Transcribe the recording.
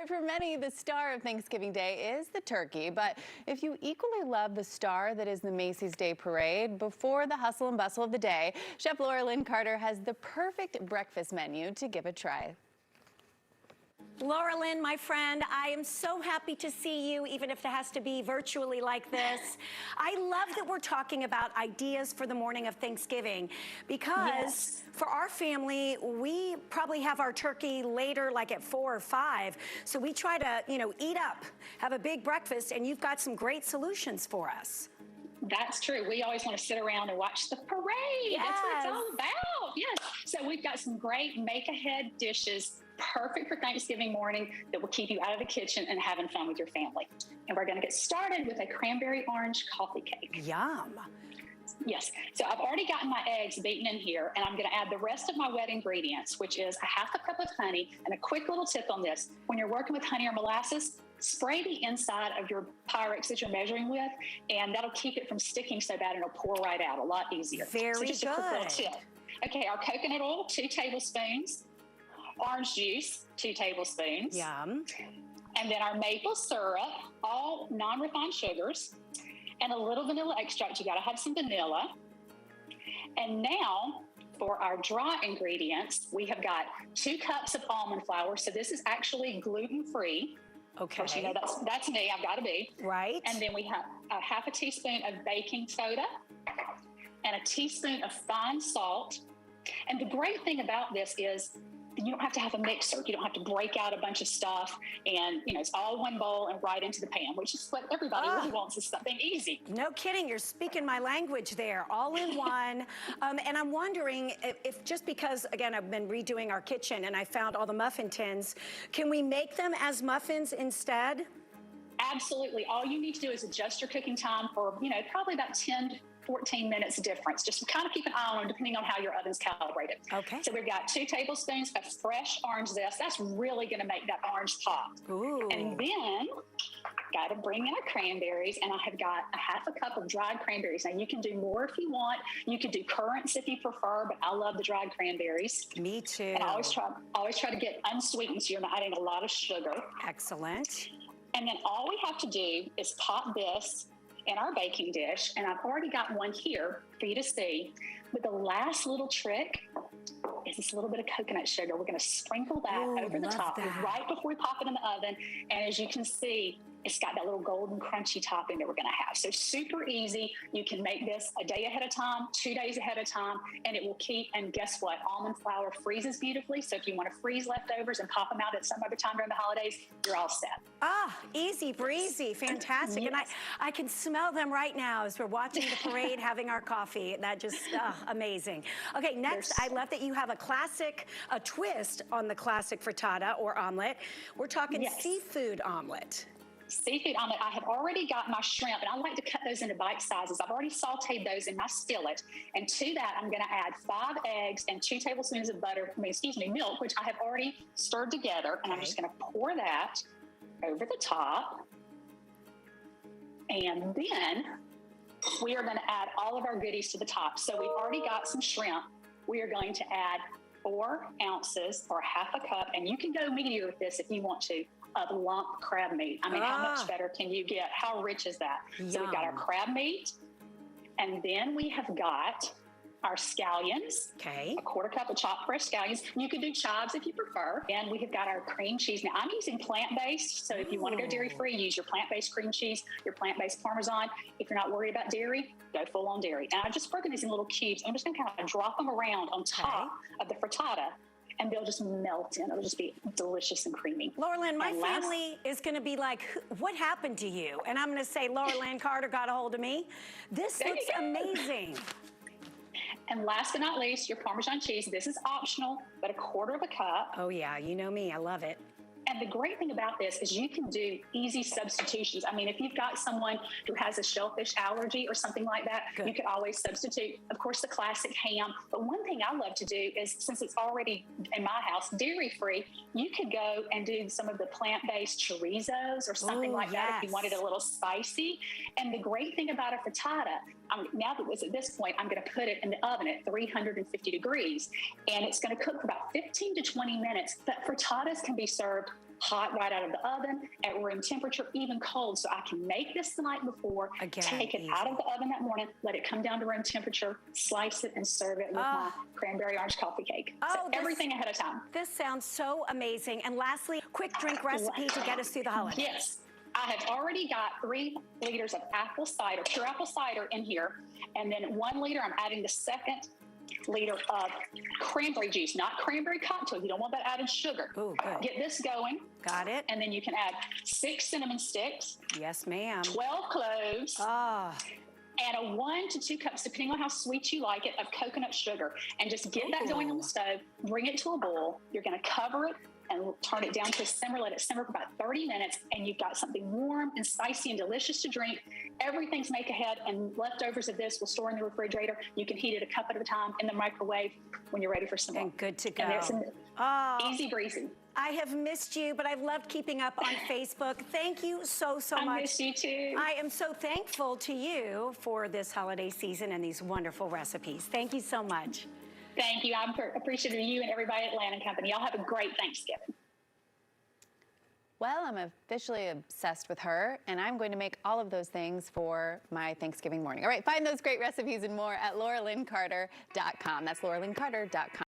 But for many, the star of Thanksgiving Day is the turkey. But if you equally love the star that is the Macy's Day Parade, before the hustle and bustle of the day, Chef Lara Lyn Carter has the perfect breakfast menu to give a try. Lara Lyn, my friend, I am so happy to see you, even if it has to be virtually like this. I love that we're talking about ideas for the morning of Thanksgiving, because for our family, we probably have our turkey later, like at 4 or 5. So we try to, eat up, have a big breakfast, and you've got some great solutions for us. That's true. We always want to sit around and watch the parade. Yes. That's what it's all about. Yes. So we've got some great make-ahead dishes, perfect for Thanksgiving morning, that will keep you out of the kitchen and having fun with your family. And we're going to get started with a cranberry orange coffee cake. Yum. Yes. So I've already gotten my eggs beaten in here, and I'm going to add the rest of my wet ingredients, which is a half a cup of honey. And a quick little tip on this: when you're working with honey or molasses, spray the inside of your Pyrex that you're measuring with, and that'll keep it from sticking so bad, and it'll pour right out a lot easier. Very so just good. A quick little tip. Okay, our coconut oil, 2 tablespoons. Orange juice, 2 tablespoons. Yum. And then our maple syrup, all non-refined sugars, and a little vanilla extract. You got to have some vanilla. And now for our dry ingredients, we have got 2 cups of almond flour. So this is actually gluten-free. Okay. Of course, you know that's me. I've got to be. Right. And then we have a half a teaspoon of baking soda and a teaspoon of fine salt. And the great thing about this is you don't have to have a mixer. You don't have to break out a bunch of stuff, and it's all one bowl and right into the pan, which is what everybody really wants, is something easy. No kidding, you're speaking my language there, all in one. And I'm wondering if just because, again, I've been redoing our kitchen and I found all the muffin tins, can we make them as muffins instead? Absolutely. All you need to do is adjust your cooking time for, probably about 10 to 14 minutes difference. Just kind of keep an eye on them depending on how your oven's calibrated. Okay. So we've got 2 tablespoons of fresh orange zest. That's really going to make that orange pop. Ooh. And then got to bring in our cranberries, and I have got a half a cup of dried cranberries. Now you can do more if you want. You could do currants if you prefer, but I love the dried cranberries. Me too. And I always try to get unsweetened, so you're not adding a lot of sugar. Excellent. And then all we have to do is pop this in our baking dish, and I've already got one here for you to see. But the last little trick is this little bit of coconut sugar. We're going to sprinkle that over the top right before we pop it in the oven. And as you can see, it's got that little golden crunchy topping that we're going to have. So super easy. You can make this a day ahead of time, 2 days ahead of time, and it will keep. And guess what? Almond flour freezes beautifully. So if you want to freeze leftovers and pop them out at some other time during the holidays, you're all set. Ah, easy breezy, fantastic. Yes. And I can smell them right now as we're watching the parade, having our coffee. That just, amazing. Okay, next, I love that you have a twist on the classic frittata or omelet. We're talking seafood omelet. Seafood omelet. I have already got my shrimp, and I like to cut those into bite sizes. I've already sauteed those in my skillet, and to that I'm going to add 5 eggs and 2 tablespoons of milk, which I have already stirred together. And I'm just going to pour that over the top, and then we are going to add all of our goodies to the top. So we've already got some shrimp. We are going to add 4 ounces or half a cup, and you can go meatier with this if you want to, of lump crab meat. I mean, how much better can you get? How rich is that? Yum. So we've got our crab meat, and then we have got our scallions. Okay. A 1/4 cup of chopped fresh scallions. You can do chives if you prefer. And we have got our cream cheese. Now I'm using plant-based, so if you want to go dairy-free, use your plant-based cream cheese, your plant-based Parmesan. If you're not worried about dairy, go full on dairy. And I've just broken these in little cubes. I'm just going to kind of drop them around on top of the frittata, and they'll just melt in. It'll just be delicious and creamy. Lara Lyn, my family is going to be like, what happened to you? And I'm going to say, Lara Lyn Carter got a hold of me. This looks amazing. And last but not least, your Parmesan cheese. This is optional, but a 1/4 cup. Oh yeah, you know me, I love it. And the great thing about this is you can do easy substitutions. I mean, if you've got someone who has a shellfish allergy or something like that, you could always substitute, of course, the classic ham. But one thing I love to do is, since it's already in my house dairy-free, you could go and do some of the plant-based chorizos or something like that if you wanted a little spicy. And the great thing about a frittata, now that it's at this point, I'm going to put it in the oven at 350 degrees, and it's going to cook for about 15 to 20 minutes. But frittatas can be served hot right out of the oven, at room temperature, even cold. So I can make this the night before, Again, take it out of the oven that morning, let it come down to room temperature, slice it, and serve it with my cranberry orange coffee cake. So everything ahead of time. This sounds so amazing. And lastly, quick drink recipe to get us through the holidays. Yes. I have already got 3 liters of apple cider, pure apple cider in here. And then 1 liter, I'm adding the second liter of cranberry juice, not cranberry cocktail. You don't want that added sugar. Ooh, good. Get this going. Got it. And then you can add 6 cinnamon sticks. Yes, ma'am. 12 cloves. And a 1 to 2 cups, depending on how sweet you like it, of coconut sugar. And just get that going on the stove. Bring it to a boil. You're going to cover it and turn it down to a simmer. Let it simmer for about 30 minutes. And you've got something warm and spicy and delicious to drink. Everything's make ahead, and leftovers of this will store in the refrigerator. You can heat it a cup at a time in the microwave when you're ready for some more. And good to go. And it's easy breezy. I have missed you, but I've loved keeping up on Facebook. Thank you so much. I miss you too. I am so thankful to you for this holiday season and these wonderful recipes. Thank you so much. Thank you. I'm appreciative of you and everybody at Lyn & Company. Y'all have a great Thanksgiving. Well, I'm officially obsessed with her, and I'm going to make all of those things for my Thanksgiving morning. All right, find those great recipes and more at LaraLynCarter.com. That's LaraLynCarter.com.